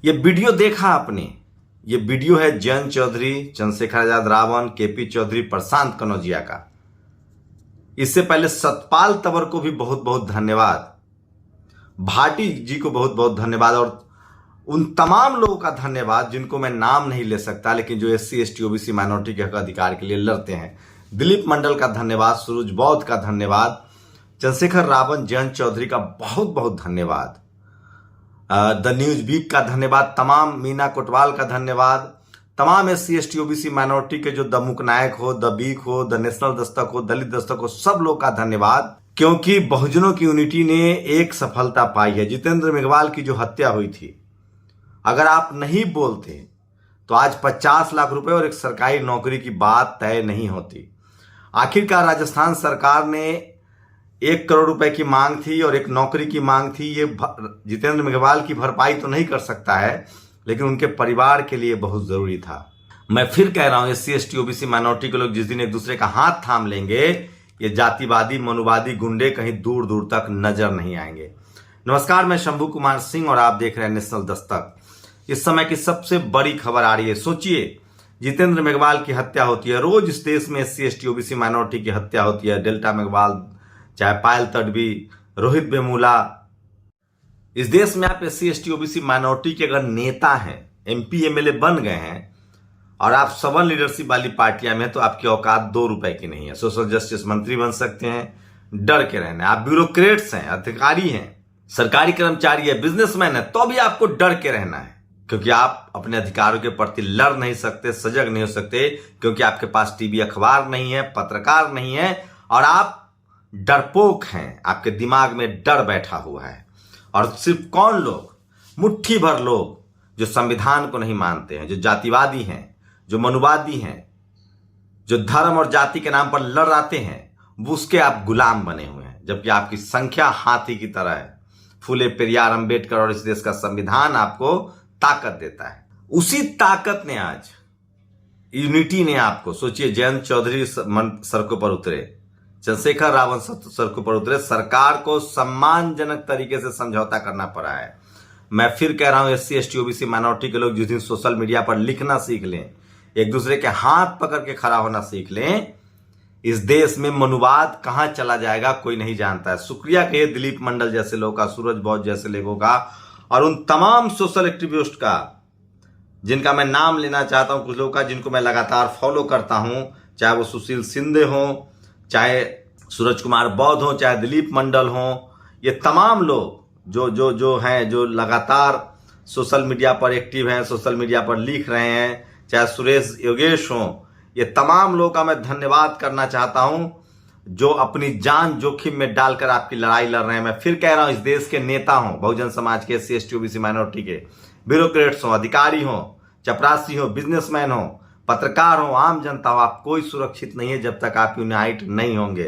ये वीडियो देखा आपने? ये वीडियो है जयंत चौधरी, चंद्रशेखर आजाद रावण, केपी चौधरी, प्रशांत कनौजिया का। इससे पहले सतपाल तंवर को भी बहुत बहुत धन्यवाद, भाटी जी को बहुत बहुत धन्यवाद, और उन तमाम लोगों का धन्यवाद जिनको मैं नाम नहीं ले सकता, लेकिन जो SC ST OBC माइनॉरिटी के हक अधिकार के लिए लड़ते हैं। दिलीप मंडल का धन्यवाद, सूरज बौद्ध का धन्यवाद, चंद्रशेखर रावण, जयंत चौधरी का बहुत बहुत धन्यवाद, द न्यूज वीक का धन्यवाद, तमाम मीना कोटवाल का धन्यवाद, तमाम SC ST OBC माइनॉरिटी के जो द मुकनायक हो, द वीक हो, द नेशनल दस्तक हो, दलित दस्तक हो, सब लोग का धन्यवाद। क्योंकि बहुजनों की यूनिटी ने एक सफलता पाई है। जितेंद्र मेघवाल की जो हत्या हुई थी, अगर आप नहीं बोलते तो आज 50 लाख रुपए और एक सरकारी नौकरी की बात तय नहीं होती। आखिरकार राजस्थान सरकार ने 1 करोड़ रुपए की मांग थी और एक नौकरी की मांग थी। ये जितेंद्र मेघवाल की भरपाई तो नहीं कर सकता है, लेकिन उनके परिवार के लिए बहुत जरूरी था। मैं फिर कह रहा हूं, SC ST OBC माइनॉरिटी के लोग जिस दिन एक दूसरे का हाथ थाम लेंगे, ये जातिवादी मनुवादी गुंडे कहीं दूर दूर तक नजर नहीं आएंगे। नमस्कार, मैं शंभू कुमार सिंह और आप देख रहे हैं नेशनल दस्तक। इस समय की सबसे बड़ी खबर आ रही है। सोचिए, जितेंद्र मेघवाल की हत्या होती है, रोज इस देश में SC ST OBC माइनॉरिटी की हत्या होती है। डेल्टा मेघवाल, चाहे पायल तडवी, रोहित वेमुला। इस देश में आप SC ST OBC माइनॉरिटी के अगर नेता हैं, MP MLA बन गए हैं और आप सवन लीडरशिप वाली पार्टियां में, तो आपकी औकात 2 रुपए की नहीं है। सोशल जस्टिस मंत्री बन सकते हैं, डर के रहना। आप ब्यूरोक्रेट्स हैं, अधिकारी हैं, सरकारी कर्मचारी है, बिजनेसमैन है, तो भी आपको डर के रहना है, क्योंकि आप अपने अधिकारों के प्रति लड़ नहीं सकते, सजग नहीं हो सकते, क्योंकि आपके पास टीवी अखबार नहीं है, पत्रकार नहीं है, और आप डरपोक हैं। आपके दिमाग में डर बैठा हुआ है। और सिर्फ कौन लोग? मुट्ठी भर लोग जो संविधान को नहीं मानते हैं, जो जातिवादी हैं, जो मनुवादी हैं, जो धर्म और जाति के नाम पर लड़ आते हैं, वो उसके आप गुलाम बने हुए हैं। जबकि आपकी संख्या हाथी की तरह है। फूले पेरियार, अंबेडकर और इस देश का संविधान आपको ताकत देता है। उसी ताकत ने आज, यूनिटी ने आपको, सोचिए, जयंत चौधरी सड़कों पर उतरे, चंद्रशेखर रावण सड़कों पर उतरे, सरकार को सम्मानजनक तरीके से समझौता करना पड़ा है। मैं फिर कह रहा हूं, SC ST OBC माइनॉरिटी के लोग जिस दिन सोशल मीडिया पर लिखना सीख लें, एक दूसरे के हाथ पकड़ के खड़ा होना सीख लें, इस देश में मनुवाद कहां चला जाएगा कोई नहीं जानता है। शुक्रिया कहिए दिलीप मंडल जैसे लोगों का, सूरज बौद्ध जैसे लोगों का, और उन तमाम सोशल एक्टिविस्ट का जिनका मैं नाम लेना चाहता हूं, कुछ लोगों का जिनको मैं लगातार फॉलो करता हूं, चाहे वो सुशील शिंदे हो, चाहे सूरज कुमार बौद्ध हो, चाहे दिलीप मंडल हो। ये तमाम लोग जो हैं, जो लगातार सोशल मीडिया पर एक्टिव हैं, सोशल मीडिया पर लिख रहे हैं, चाहे सुरेश योगेश हो, ये तमाम लोगों का मैं धन्यवाद करना चाहता हूं, जो अपनी जान जोखिम में डालकर आपकी लड़ाई लड़ रहे हैं। मैं फिर कह रहा हूं, इस देश के नेता हों, बहुजन समाज के, SC ST OBC माइनॉरिटी के, ब्यूरोक्रेट्स हों, अधिकारी हों, चपरासी हों, बिजनेसमैन हों, पत्रकार हो, आम जनता हो, आप कोई सुरक्षित नहीं है जब तक आप यूनाइट नहीं होंगे।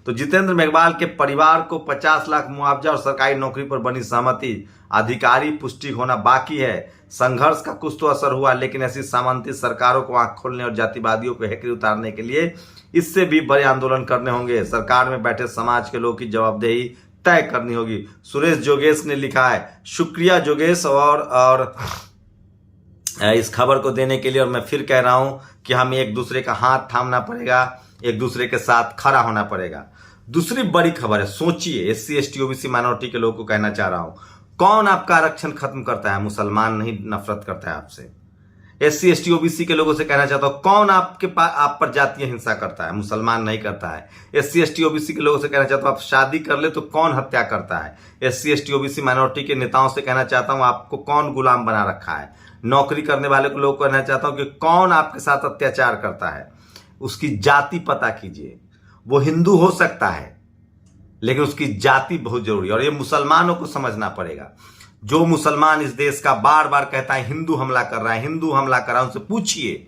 तो जितेंद्र मेघवाल के परिवार को 50 लाख मुआवजा और सरकारी नौकरी पर बनी सहमति, अधिकारी पुष्टि होना बाकी है। संघर्ष का कुछ तो असर हुआ, लेकिन ऐसी सामंती सरकारों को आंख खोलने और जातिवादियों को हेकड़ी उतारने के लिए इससे भी बड़े आंदोलन करने होंगे। सरकार में बैठे समाज के लोगों की जवाबदेही तय करनी होगी। सुरेश जोगेश ने लिखा है, शुक्रिया जोगेश और इस खबर को देने के लिए। और मैं फिर कह रहा हूं कि हमें एक दूसरे का हाथ थामना पड़ेगा, एक दूसरे के साथ खड़ा होना पड़ेगा। दूसरी बड़ी खबर है, सोचिए, SC ST OBC माइनॉरिटी के लोगों को कहना चाह रहा हूं, कौन आपका आरक्षण खत्म करता है? मुसलमान नहीं नफरत करता है आपसे। SC ST OBC के लोगों से कहना चाहता हूं, कौन आप पर जातीय हिंसा करता है? मुसलमान नहीं करता है। SC ST OBC के लोगों से कहना चाहता हूं, आप शादी कर ले तो कौन हत्या करता है? SC ST OBC माइनॉरिटी के नेताओं से कहना चाहता हूं, आपको कौन गुलाम बना रखा है? नौकरी करने वाले को लोग कहना चाहता हूं कि कौन आपके साथ अत्याचार करता है? उसकी जाति पता कीजिए। वो हिंदू हो सकता है, लेकिन उसकी जाति बहुत जरूरी है। और ये मुसलमानों को समझना पड़ेगा। जो मुसलमान इस देश का बार बार कहता है हिंदू हमला कर रहा है, हिंदू हमला कर रहा है, उनसे पूछिए,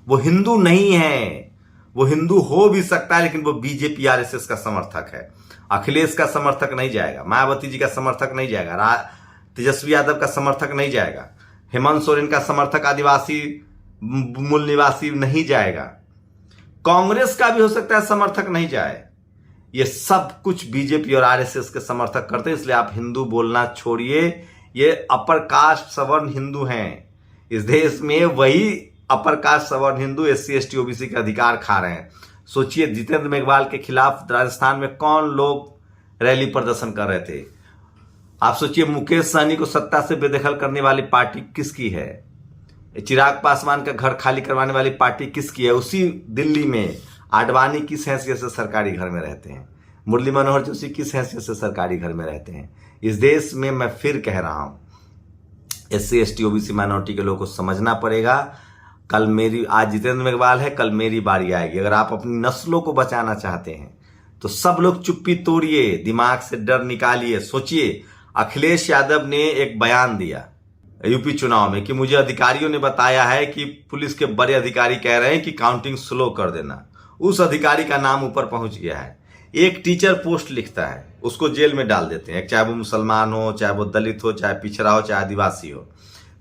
वो हिंदू नहीं है। वो हिंदू हो भी सकता है, लेकिन वो BJP RSS का समर्थक है। अखिलेश का समर्थक नहीं जाएगा, मायावती जी का समर्थक नहीं जाएगा, तेजस्वी यादव का समर्थक नहीं जाएगा, हेमंत सोरेन का समर्थक आदिवासी मूल निवासी नहीं जाएगा, कांग्रेस का भी हो सकता है समर्थक नहीं जाए। ये सब कुछ बीजेपी और आरएसएस के समर्थक करते हैं। इसलिए आप हिंदू बोलना छोड़िए, ये अपर कास्ट सवर्ण हिंदू हैं। इस देश में वही अपर कास्ट सवर्ण हिंदू SC ST OBC के अधिकार खा रहे हैं। सोचिए, जितेंद्र मेघवाल के खिलाफ राजस्थान में कौन लोग रैली प्रदर्शन कर रहे थे। आप सोचिए, मुकेश सहनी को सत्ता से बेदखल करने वाली पार्टी किसकी है? चिराग पासवान का घर खाली करवाने वाली पार्टी किसकी है? उसी दिल्ली में आडवाणी किस हैसियत से सरकारी घर में रहते हैं? मुरली मनोहर जोशी किस हैसियत से सरकारी घर में रहते हैं? इस देश में मैं फिर कह रहा हूं, SC ST OBC माइनॉरिटी के लोगों को समझना पड़ेगा। कल मेरी, आज जितेंद्र मेघवाल है, कल मेरी बारी आएगी। अगर आप अपनी नस्लों को बचाना चाहते हैं तो सब लोग चुप्पी तोड़िए, दिमाग से डर निकालिए। सोचिए, अखिलेश यादव ने एक बयान दिया यूपी चुनाव में कि मुझे अधिकारियों ने बताया है कि पुलिस के बड़े अधिकारी कह रहे हैं कि काउंटिंग स्लो कर देना। उस अधिकारी का नाम ऊपर पहुंच गया है। एक टीचर पोस्ट लिखता है, उसको जेल में डाल देते हैं, चाहे वो मुसलमान हो, चाहे वो दलित हो, चाहे पिछड़ा हो, चाहे आदिवासी हो।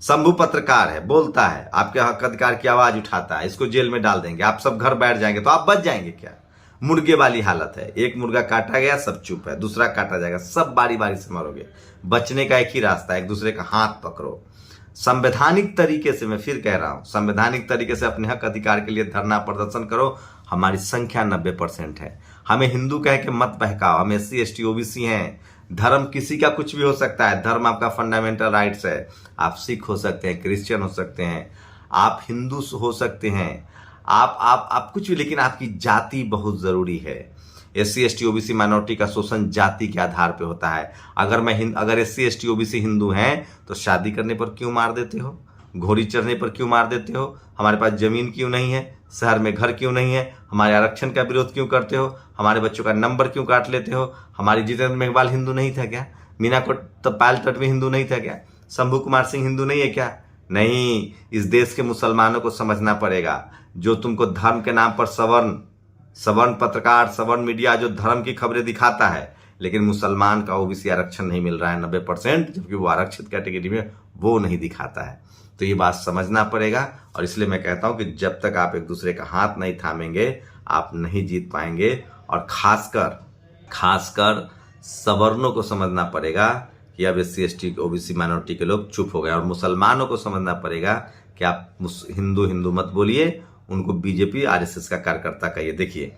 शंभू पत्रकार है, बोलता है, आपके हक अधिकार की आवाज उठाता है, इसको जेल में डाल देंगे, आप सब घर बैठ जाएंगे। तो आप बच जाएंगे क्या? मुर्गे वाली हालत है। एक मुर्गा काटा गया, सब चुप है, दूसरा काटा जाएगा, सब बारी बारी से मरोगे। बचने का एक ही रास्ता है, एक दूसरे का हाथ पकड़ो। संवैधानिक तरीके से, मैं फिर कह रहा हूं, संवैधानिक तरीके से अपने हक अधिकार के लिए धरना प्रदर्शन करो। हमारी संख्या 90% है। हमें हिंदू कह के मत बहकाओ। हम SC ST OBC हैं। धर्म किसी का कुछ भी हो सकता है। धर्म आपका फंडामेंटल राइट्स है। आप सिख हो सकते हैं, क्रिश्चियन हो सकते हैं, आप हिंदू हो सकते हैं, आप कुछ भी, लेकिन आपकी जाति बहुत जरूरी है। SC ST OBC माइनॉरिटी का शोषण जाति के आधार पे होता है। अगर SC ST OBC हिंदू हैं तो शादी करने पर क्यों मार देते हो? घोड़ी चढ़ने पर क्यों मार देते हो? हमारे पास जमीन क्यों नहीं है? शहर में घर क्यों नहीं है? हमारे आरक्षण का विरोध क्यों करते हो? हमारे बच्चों का नंबर क्यों काट लेते हो? हमारी जितेंद्र मेघवाल हिंदू नहीं था क्या? मीना को पायल तटवी हिंदू नहीं था क्या? शंभू कुमार सिंह हिंदू नहीं है क्या? नहीं, इस देश के मुसलमानों को समझना पड़ेगा। जो तुमको धर्म के नाम पर सवर्ण पत्रकार, सवर्ण मीडिया जो धर्म की खबरें दिखाता है, लेकिन मुसलमान का OBC आरक्षण नहीं मिल रहा है 90%, जबकि वो आरक्षित कैटेगरी में वो नहीं दिखाता है। तो ये बात समझना पड़ेगा। और इसलिए मैं कहता हूं कि जब तक आप एक दूसरे का हाथ नहीं थामेंगे, आप नहीं जीत पाएंगे। और खासकर सवर्णों को समझना पड़ेगा कि अब SC ST OBC माइनॉरिटी के लोग चुप हो गए। और मुसलमानों को समझना पड़ेगा कि आप हिंदू मत बोलिए, उनको BJP RSS का कार्यकर्ता कहिए। देखिए,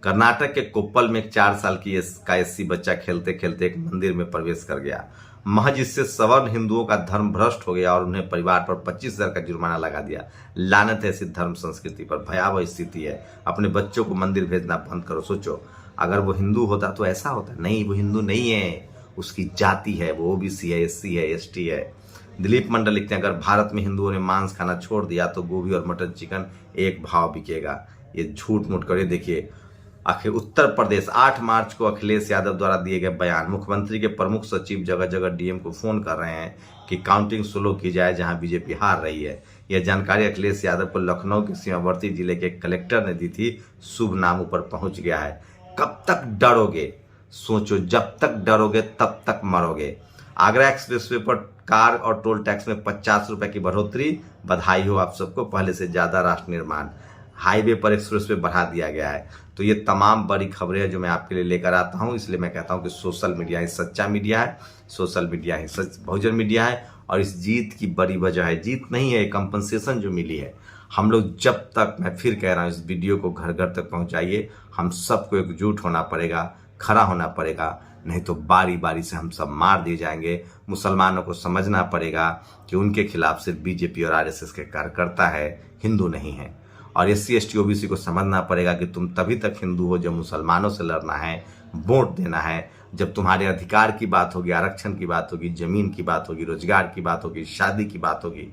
कर्नाटक के कोप्पल में एक 4 साल की SC बच्चा खेलते खेलते एक मंदिर में प्रवेश कर गया। महज इससे सवर्ण हिंदुओं का धर्म भ्रष्ट हो गया और उन्हें परिवार पर 25,000 का जुर्माना लगा दिया। लानत है ऐसी धर्म संस्कृति पर। भयावह स्थिति है। अपने बच्चों को मंदिर भेजना बंद करो। सोचो, अगर वो हिंदू होता तो ऐसा होता? नहीं, वो हिंदू नहीं है, उसकी जाति है, वो OBC है, SC है, ST है। दिलीप मंडल लिखते हैं, अगर भारत में हिंदुओं ने मांस खाना छोड़ दिया तो गोभी और मटन चिकन एक भाव बिकेगा। ये झूठ मूठ करे। देखिए, आखिर उत्तर प्रदेश 8 मार्च को अखिलेश यादव द्वारा दिए गए बयान, मुख्यमंत्री के प्रमुख सचिव जगह जगह DM को फोन कर रहे हैं कि काउंटिंग स्लो की जाए जहां BJP हार रही है। यह जानकारी अखिलेश यादव को लखनऊ के सीमावर्ती जिले के कलेक्टर ने दी थी। शुभ नाम ऊपर पहुंच गया है। कब तक डरोगे? सोचो, जब तक डरोगे तब तक मरोगे। आगरा एक्सप्रेसवे पर कार और टोल टैक्स में 50 रुपए की बढ़ोतरी। बधाई हो आप सबको, पहले से ज्यादा राष्ट्र निर्माण। हाईवे पर एक्सप्रेसवे बढ़ा दिया गया है। तो ये तमाम बड़ी खबरें हैं जो मैं आपके लिए लेकर आता हूं। इसलिए मैं कहता हूं कि सोशल मीडिया ही सच्चा मीडिया है, सोशल मीडिया ही सच बहुजन मीडिया है। और इस जीत की बड़ी वजह है, जीत नहीं है, कंपनसेशन जो मिली है। हम लोग जब तक, मैं फिर कह रहा हूं, इस वीडियो को घर घर तक पहुंचाइए। हम सबको एकजुट होना पड़ेगा, खड़ा होना पड़ेगा, नहीं तो बारी बारी से हम सब मार दिए जाएंगे। मुसलमानों को समझना पड़ेगा कि उनके खिलाफ सिर्फ BJP और RSS के कार्यकर्ता है, हिंदू नहीं है। और SC ST OBC को समझना पड़ेगा कि तुम तभी तक हिंदू हो जब मुसलमानों से लड़ना है, वोट देना है। जब तुम्हारे अधिकार की बात होगी, आरक्षण की बात होगी, जमीन की बात होगी, रोजगार की बात होगी, शादी की बात होगी,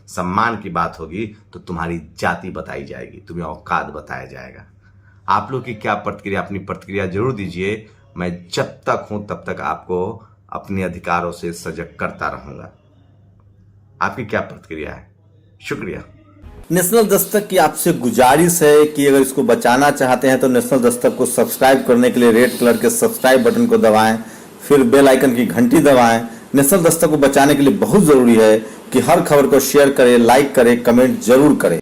सम्मान की बात होगी, तो तुम्हारी जाति बताई जाएगी, तुम्हें औकात बताया जाएगा। आप लोग की क्या प्रतिक्रिया? अपनी प्रतिक्रिया जरूर दीजिए। मैं जब तक हूं तब तक आपको अपने अधिकारों से सजग करता रहूंगा। आपकी क्या प्रतिक्रिया है? शुक्रिया। नेशनल दस्तक की आपसे गुजारिश है कि अगर इसको बचाना चाहते हैं तो नेशनल दस्तक को सब्सक्राइब करने के लिए रेड कलर के सब्सक्राइब बटन को दबाएं, फिर बेल आइकन की घंटी दबाएं। नेशनल दस्तक को बचाने के लिए बहुत जरूरी है कि हर खबर को शेयर करें, लाइक करें, कमेंट जरूर करें।